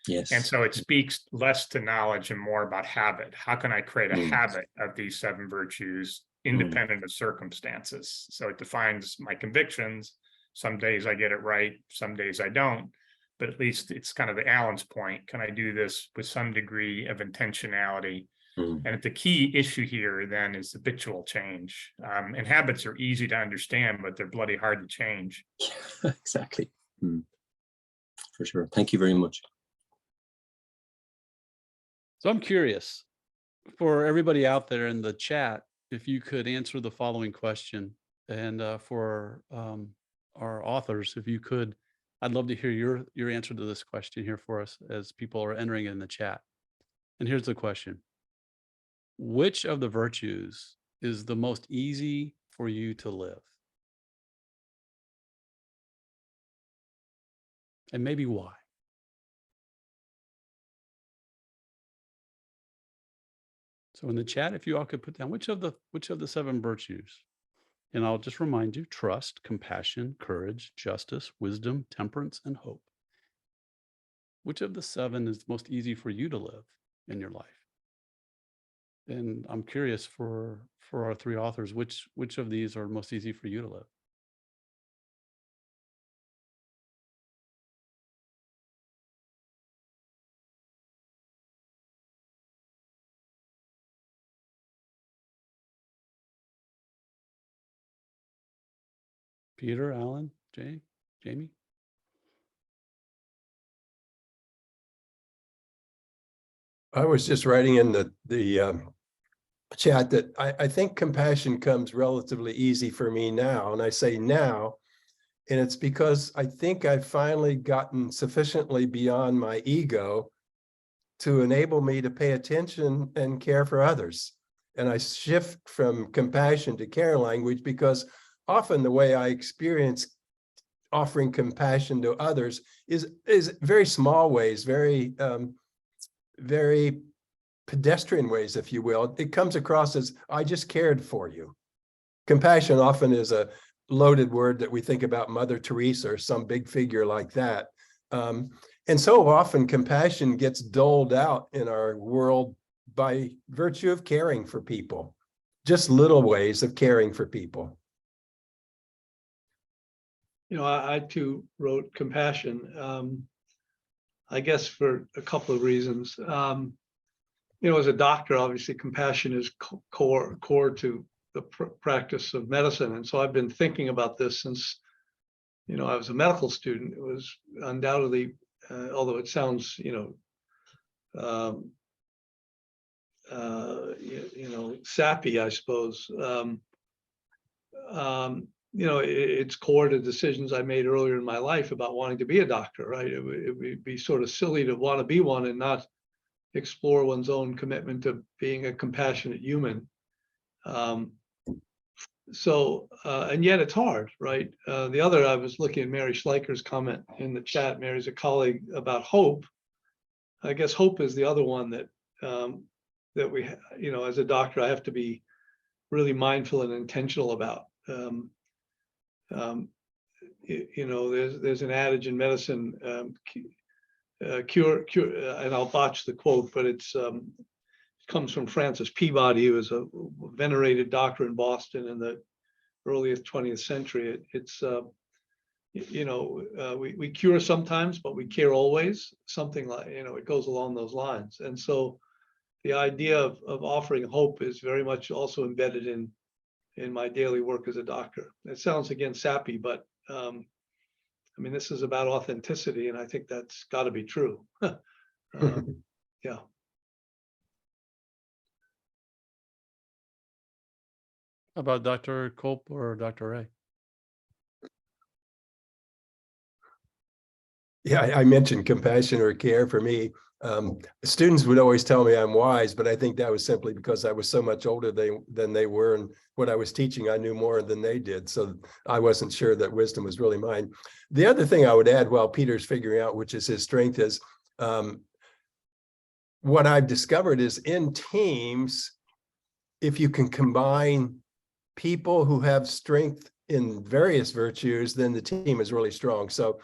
Yes. And so it speaks less to knowledge and more about habit. How can I create a habit of these 7 virtues independent of circumstances? So it defines my convictions. Some days I get it right, some days I don't. But at least it's kind of the Alan's point. Can I do this with some degree of intentionality? And the key issue here then is habitual change. And habits are easy to understand, but they're bloody hard to change. Exactly. For sure. Thank you very much. So I'm curious, for everybody out there in the chat, if you could answer the following question, and for our authors, if you could, I'd love to hear your answer to this question here for us as people are entering in the chat. And here's the question. Which of the virtues is the most easy for you to live? And maybe why? So in the chat, if you all could put down which of the 7 virtues, and I'll just remind you: trust, compassion, courage, justice, wisdom, temperance, and hope. Which of the 7 is most easy for you to live in your life? And I'm curious for our 3 authors, which of these are most easy for you to live? Peter, Alan, Jamie? I was just writing in the chat that I think compassion comes relatively easy for me now. And I say now, and it's because I think I've finally gotten sufficiently beyond my ego to enable me to pay attention and care for others. And I shift from compassion to care language because often the way I experience offering compassion to others is very small ways, very pedestrian ways, if you will. It comes across as, I just cared for you. Compassion often is a loaded word that we think about Mother Teresa or some big figure like that. And so often compassion gets doled out in our world by virtue of caring for people, just little ways of caring for people. I too wrote compassion, I guess for a couple of reasons. As a doctor, obviously compassion is core to the practice of medicine. And so I've been thinking about this since, I was a medical student. It was undoubtedly, although it sounds, sappy, I suppose. It's core to decisions I made earlier in my life about wanting to be a doctor, right? It would be sort of silly to want to be one and not explore one's own commitment to being a compassionate human. And yet it's hard, right? The other, I was looking at Mary Schleicher's comment in the chat. Mary's a colleague, about hope. I guess hope is the other one that we, as a doctor, I have to be really mindful and intentional about. There's an adage in medicine, cure, and I'll botch the quote, but it comes from Francis Peabody, who was a venerated doctor in Boston in the earliest 20th century. We cure sometimes, but we care always. Something like, it goes along those lines. And so the idea of offering hope is very much also embedded in my daily work as a doctor. It sounds, again, sappy, but this is about authenticity, and I think that's got to be true. Yeah. How about Dr. Kolp or Dr. Rea? Yeah, I mentioned compassion or care for me. Students would always tell me I'm wise, but I think that was simply because I was so much older than they were. And what I was teaching, I knew more than they did. So I wasn't sure that wisdom was really mine. The other thing I would add while Peter's figuring out which is his strength is what I've discovered is in teams, if you can combine people who have strength in various virtues, then the team is really strong. So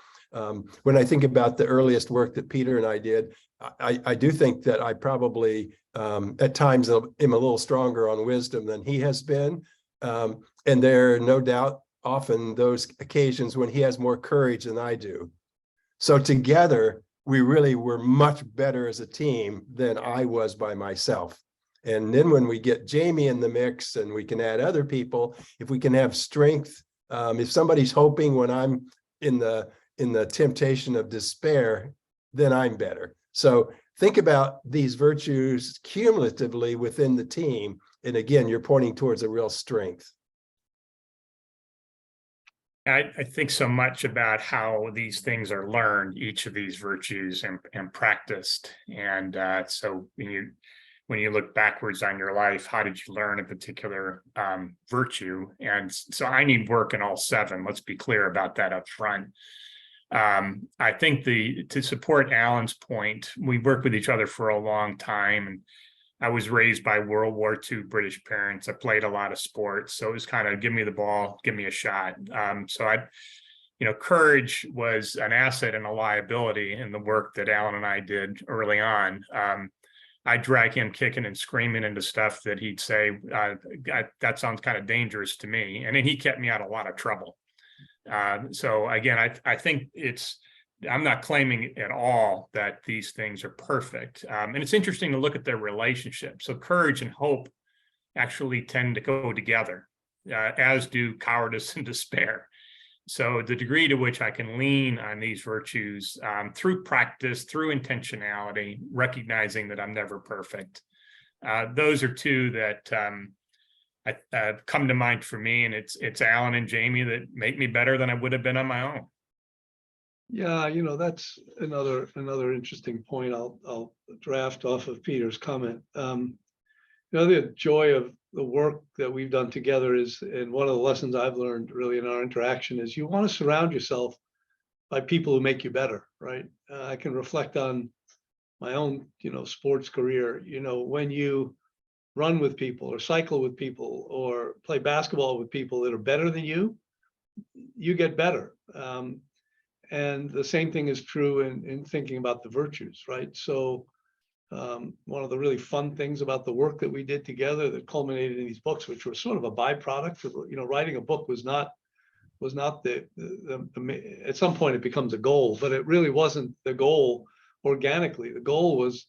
when I think about the earliest work that Peter and I did, I do think that I probably at times am a little stronger on wisdom than he has been. And there are no doubt often those occasions when he has more courage than I do. So together, we really were much better as a team than I was by myself. And then when we get Jamie in the mix and we can add other people, if we can have strength, if somebody's hoping when I'm in the temptation of despair, then I'm better. So think about these virtues cumulatively within the team. And again, you're pointing towards a real strength. I think so much about how these things are learned, each of these virtues and practiced. And so when you look backwards on your life, how did you learn a particular virtue? And so I need work in all 7. Let's be clear about that up front. I think to support Alan's point, we worked with each other for a long time, and I was raised by World War II British parents. I played a lot of sports, so it was kind of give me the ball, give me a shot. So courage was an asset and a liability in the work that Alan and I did early on. I drag him kicking and screaming into stuff that he'd say, that sounds kind of dangerous to me. And then he kept me out of a lot of trouble. So again, I think I'm not claiming at all that these things are perfect. And it's interesting to look at their relationship. So courage and hope actually tend to go together, as do cowardice and despair. So the degree to which I can lean on these virtues through practice, through intentionality, recognizing that I'm never perfect. Those are 2 that come to mind for me, and it's Alan and Jamie that make me better than I would have been on my own. Yeah, that's another interesting point. I'll draft off of Peter's comment. The joy of the work that we've done together is, and one of the lessons I've learned really in our interaction is you want to surround yourself by people who make you better, right? I can reflect on my own, sports career. When you run with people or cycle with people or play basketball with people that are better than you get better. And the same thing is true in thinking about the virtues, right? So one of the really fun things about the work that we did together that culminated in these books, which were sort of a byproduct of, writing a book was not the at some point it becomes a goal, but it really wasn't the goal organically. The goal was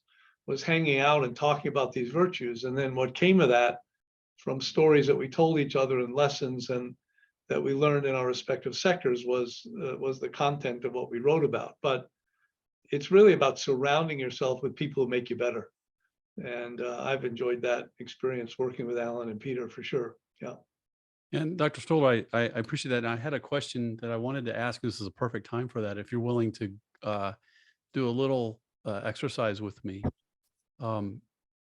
hanging out and talking about these virtues. And then what came of that from stories that we told each other and lessons and that we learned in our respective sectors was the content of what we wrote about. But it's really about surrounding yourself with people who make you better. And I've enjoyed that experience working with Alan and Peter for sure. Yeah. And Dr. Stoller, I appreciate that. And I had a question that I wanted to ask. This is a perfect time for that. If you're willing to do a little exercise with me.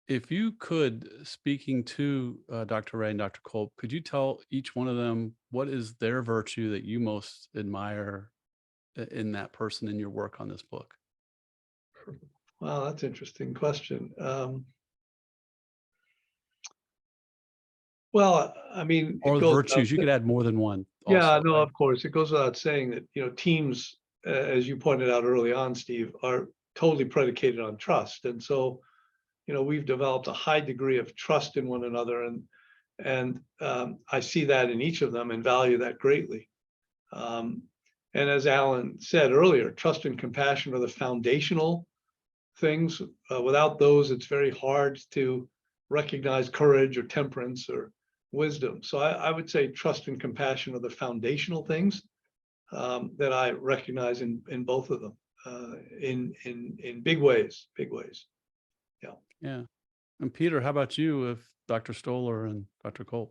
If you could, speaking to Dr. Rea and Dr. Kolp, could you tell each one of them what is their virtue that you most admire in that person in your work on this book? Wow, that's an interesting question. Well, I mean, Or virtues, you could add more than one. Yeah, also, no, right? of course. It goes without saying that, teams, as you pointed out early on, Steve, are totally predicated on trust. And so, we've developed a high degree of trust in one another. And I see that in each of them and value that greatly. And as Alan said earlier, trust and compassion are the foundational things. Without those, it's very hard to recognize courage or temperance or wisdom. So I would say trust and compassion are the foundational things that I recognize in both of them in big ways. Yeah. Yeah. And Peter, how about you with Dr. Stoller and Dr. Kolp?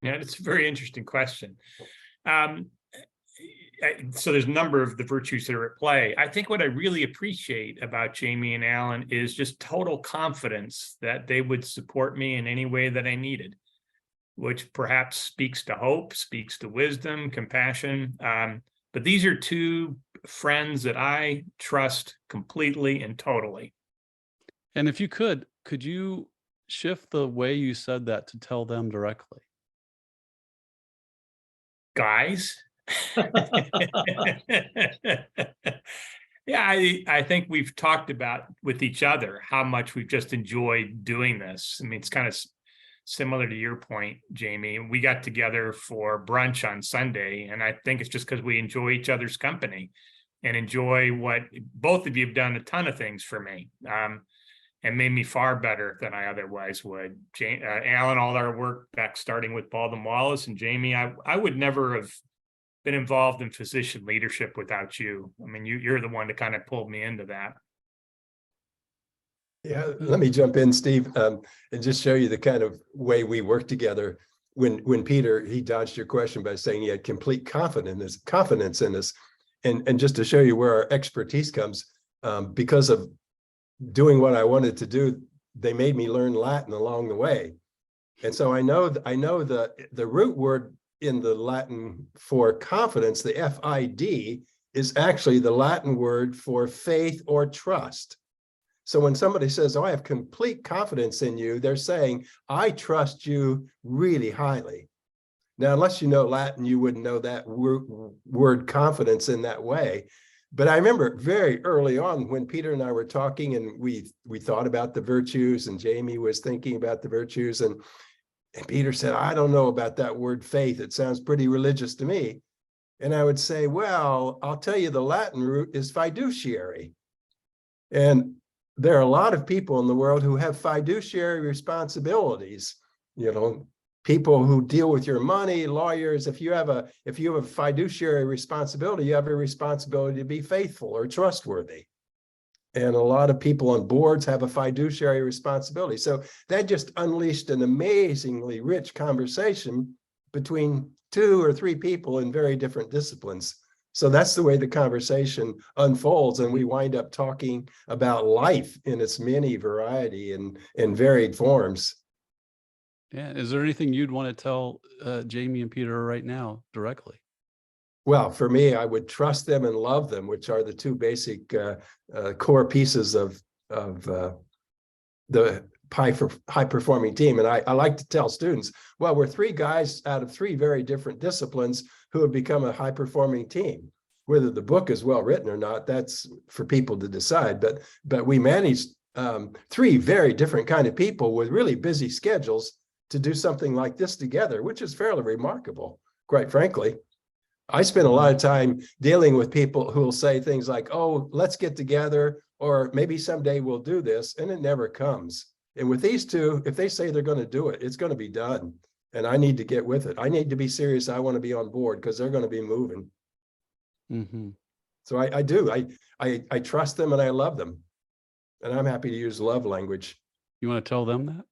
Yeah, it's a very interesting question. so there's a number of the virtues that are at play. I think what I really appreciate about Jamie and Alan is just total confidence that they would support me in any way that I needed, which perhaps speaks to hope, speaks to wisdom, compassion. But these are two friends that I trust completely and totally. And if you could you shift the way you said that to tell them directly? Guys. Yeah, I think we've talked about with each other how much we've just enjoyed doing this. I mean, it's kind of similar to your point, Jamie. We got together for brunch on Sunday, and I think it's just because we enjoy each other's company and enjoy what both of you have done a ton of things for me, and made me far better than I otherwise would. Alan, all our work back starting with Baldwin Wallace, and Jamie, I would never have been involved in physician leadership without you. I mean, you're the one that kind of pulled me into that. Yeah, let me jump in, Steve, and just show you the kind of way we work together. When Peter, he dodged your question by saying he had complete confidence in us. And just to show you where our expertise comes, because of doing what I wanted to do, they made me learn Latin along the way. And so I know the root word in the Latin for confidence, the FID, is actually the Latin word for faith or trust. So when somebody says, oh, I have complete confidence in you, they're saying, I trust you really highly. Now, unless you know Latin, you wouldn't know that word confidence in that way. But I remember very early on when Peter and I were talking, and we thought about the virtues, and Jamie was thinking about the virtues, and Peter said, I don't know about that word faith. It sounds pretty religious to me. And I would say, well, I'll tell you, the Latin root is fiduciary. And there are a lot of people in the world who have fiduciary responsibilities, people who deal with your money, lawyers. If you have a fiduciary responsibility, you have a responsibility to be faithful or trustworthy. And a lot of people on boards have a fiduciary responsibility. So that just unleashed an amazingly rich conversation between 2 or 3 people in very different disciplines. So that's the way the conversation unfolds, and we wind up talking about life in its many variety and varied forms. Yeah. Is there anything you'd want to tell Jamie and Peter right now directly? Well, for me, I would trust them and love them, which are the 2 basic core pieces of the high-performing team. And I like to tell students, well, we're 3 guys out of 3 very different disciplines who have become a high-performing team. Whether the book is well written or not, that's for people to decide. But we managed 3 very different kind of people with really busy schedules to do something like this together, which is fairly remarkable, quite frankly. I spend a lot of time dealing with people who will say things like, oh, let's get together, or maybe someday we'll do this, and it never comes. And with these 2, if they say they're going to do it, it's going to be done. And I need to get with it. I need to be serious. I want to be on board because they're going to be moving. Mm-hmm. So I do. I trust them and I love them. And I'm happy to use love language. You want to tell them that?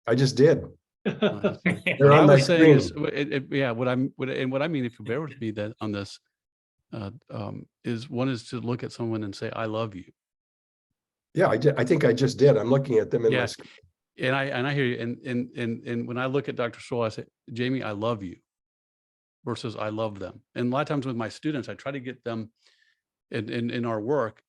I just did. What They're I on my was saying screen. is, what I mean, if you bear with me that on this, is one is to look at someone and say, I love you. Yeah, I think I just did. I'm looking at them in my screen. And I hear you. And when I look at Dr. Stoller, I say, Jamie, I love you versus I love them. And a lot of times with my students, I try to get them in our work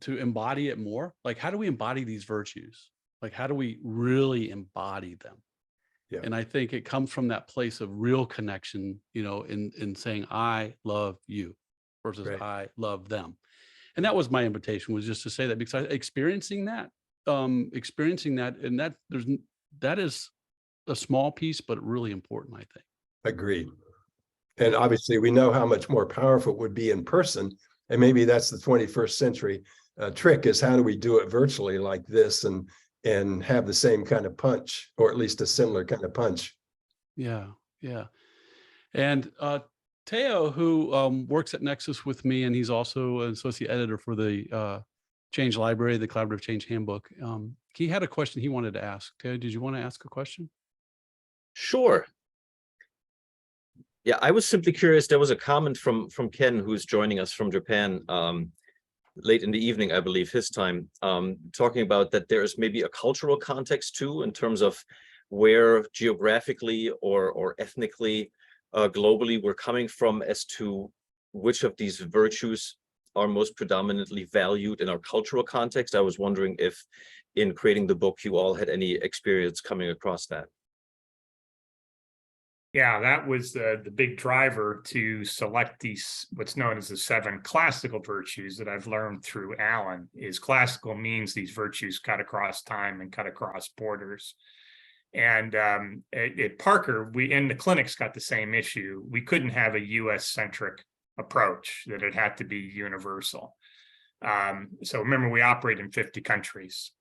to embody it more. Like, how do we embody these virtues? Like, how do we really embody them? Yeah. And I think it comes from that place of real connection, in saying, I love you versus I love them. And that was my invitation, was just to say that, because experiencing that, and that is a small piece, but really important, I think. Agreed. And obviously we know how much more powerful it would be in person. And maybe that's the 21st century trick, is how do we do it virtually like this and have the same kind of punch, or at least a similar kind of punch. Yeah. And Teo, who works at Nexus with me, and he's also an associate editor for the Change Library, the Collaborative Change Handbook. He had a question he wanted to ask. Teo, did you want to ask a question? Sure. Yeah, I was simply curious. There was a comment from Ken, who's joining us from Japan, late in the evening, I believe his time, talking about that there is maybe a cultural context too, in terms of where geographically or ethnically, globally we're coming from, as to which of these virtues are most predominantly valued in our cultural context. I was wondering if in creating the book, you all had any experience coming across that. Yeah, that was the big driver to select these, what's known as the 7 classical virtues that I've learned through Alan. Is classical means these virtues cut across time and cut across borders. And at Parker, we in the clinics got the same issue. We couldn't have a US centric approach, that it had to be universal. So remember, we operate in 50 countries.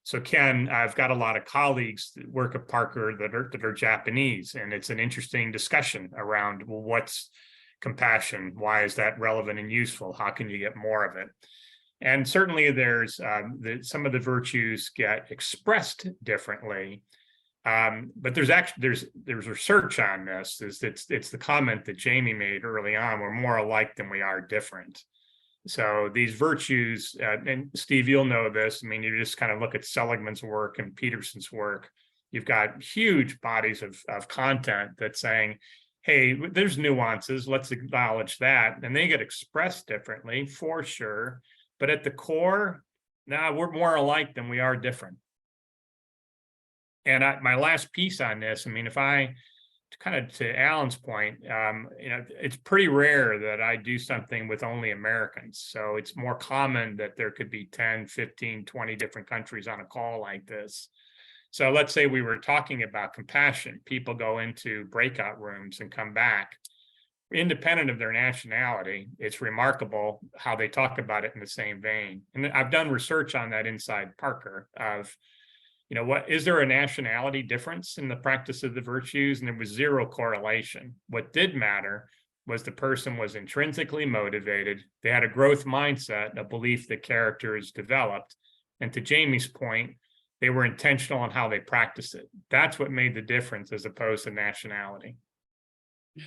So Ken, I've got a lot of colleagues that work at Parker that are Japanese, and it's an interesting discussion around, well, what's compassion? Why is that relevant and useful? How can you get more of it? And certainly there's some of the virtues get expressed differently. But there's research on this. It's the comment that Jamie made early on: we're more alike than we are different. So these virtues, and Steve, you'll know this. I mean, you just kind of look at Seligman's work and Peterson's work. You've got huge bodies of content that's saying, hey, there's nuances, let's acknowledge that. And they get expressed differently, for sure. But at the core, nah, we're more alike than we are different. And my last piece on this, I mean, if I kind of to Alan's point, it's pretty rare that I do something with only Americans. So it's more common that there could be 10, 15, 20 different countries on a call like this. So let's say we were talking about compassion. People go into breakout rooms and come back. Independent of their nationality, it's remarkable how they talk about it in the same vein. And I've done research on that inside Parker of, what is there a nationality difference in the practice of the virtues? And there was zero correlation. What did matter was the person was intrinsically motivated. They had a growth mindset, a belief that character is developed. And to Jamie's point, they were intentional on how they practiced it. That's what made the difference, as opposed to nationality. Yeah.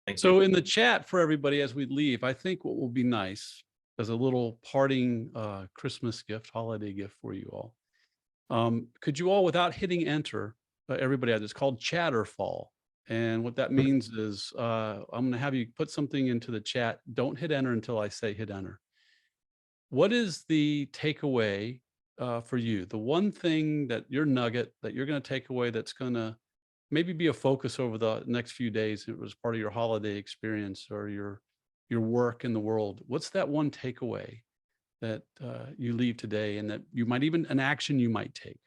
Thank So you. in the chat for everybody as we leave, I think what will be nice as a little parting Christmas gift, holiday gift for you all. Could you all, without hitting enter, everybody, it's called chatterfall. And what that means is I'm going to have you put something into the chat. Don't hit enter until I say hit enter. What is the takeaway for you? The one thing that your nugget that you're going to take away that's going to maybe be a focus over the next few days. It was part of your holiday experience or your work in the world. What's that one takeaway that you leave today, and that you might even an action you might take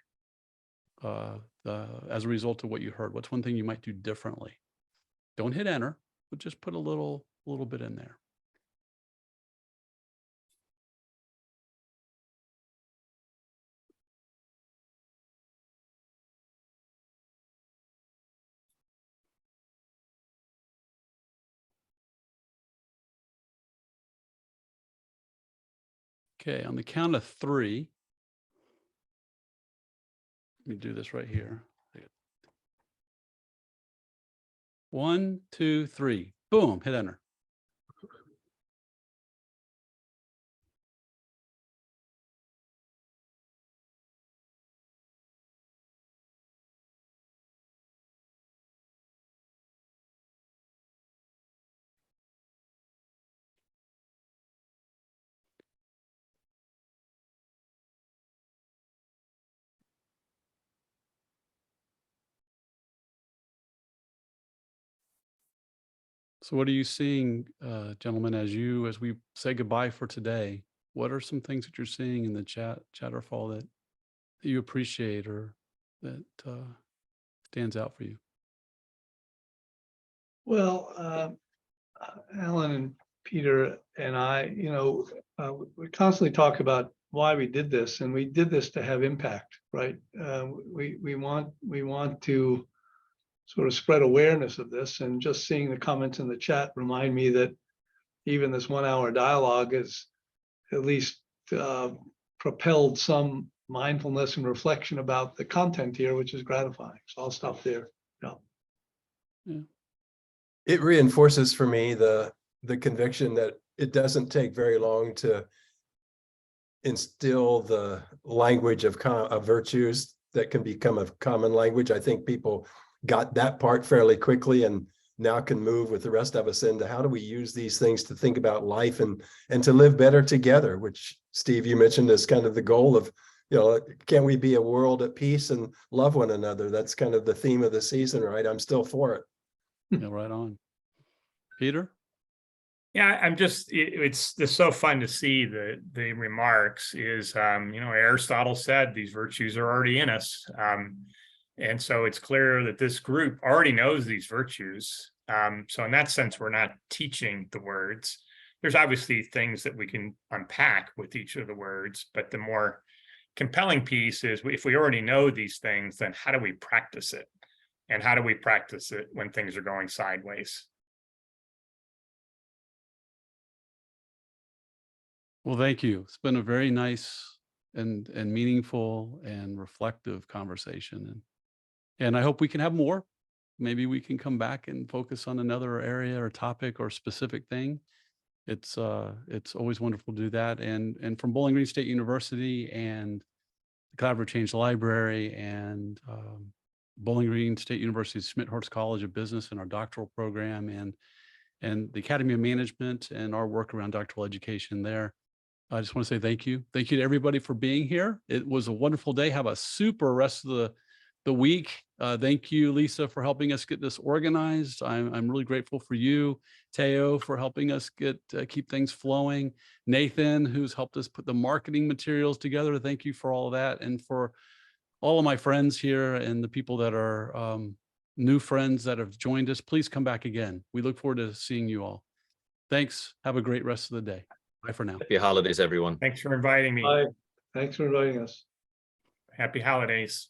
as a result of what you heard? What's one thing you might do differently? Don't hit enter, but just put a little bit in there. Okay, on the count of 3, let me do this right here. 1, 2, 3. Boom, hit enter. So what are you seeing, gentlemen, as we say goodbye for today? What are some things that you're seeing in the chatterfall that you appreciate or that stands out for you? Well, Alan and Peter and I, we constantly talk about why we did this, and we did this to have impact, right? We want to sort of spread awareness of this, and just seeing the comments in the chat remind me that even this 1-hour dialogue has at least propelled some mindfulness and reflection about the content here, which is gratifying. So I'll stop there. Yeah. it reinforces for me the conviction that it doesn't take very long to instill the language of virtues that can become a common language. I think people got that part fairly quickly and now can move with the rest of us into how do we use these things to think about life and to live better together, which Steve, you mentioned is kind of the goal of, you know, can we be a world at peace and love one another? That's kind of the theme of the season, right? I'm still for it. Yeah, right on. Peter? Yeah, I'm just, it's so fun to see the remarks is, you know, Aristotle said these virtues are already in us. And so it's clear that this group already knows these virtues. So in that sense, we're not teaching the words. There's obviously things that we can unpack with each of the words, but the more compelling piece is if we already know these things, then how do we practice it? And how do we practice it when things are going sideways? Well, thank you. It's been a very nice and meaningful and reflective conversation. And I hope we can have more. Maybe we can come back and focus on another area or topic or specific thing. It's always wonderful to do that. And from Bowling Green State University and the Collaborative Change Library and Bowling Green State University Schmidt-Horst College of Business and our doctoral program and the Academy of Management and our work around doctoral education there. I just want to say thank you. Thank you to everybody for being here. It was a wonderful day. Have a super rest of the week. Thank you, Lisa, for helping us get this organized. I'm really grateful for you, Teo, for helping us keep things flowing. Nathan, who's helped us put the marketing materials together. Thank you for all of that. And for all of my friends here and the people that are new friends that have joined us, please come back again. We look forward to seeing you all. Thanks. Have a great rest of the day. Bye for now. Happy holidays, everyone. Thanks for inviting me. Bye. Thanks for inviting us. Happy holidays.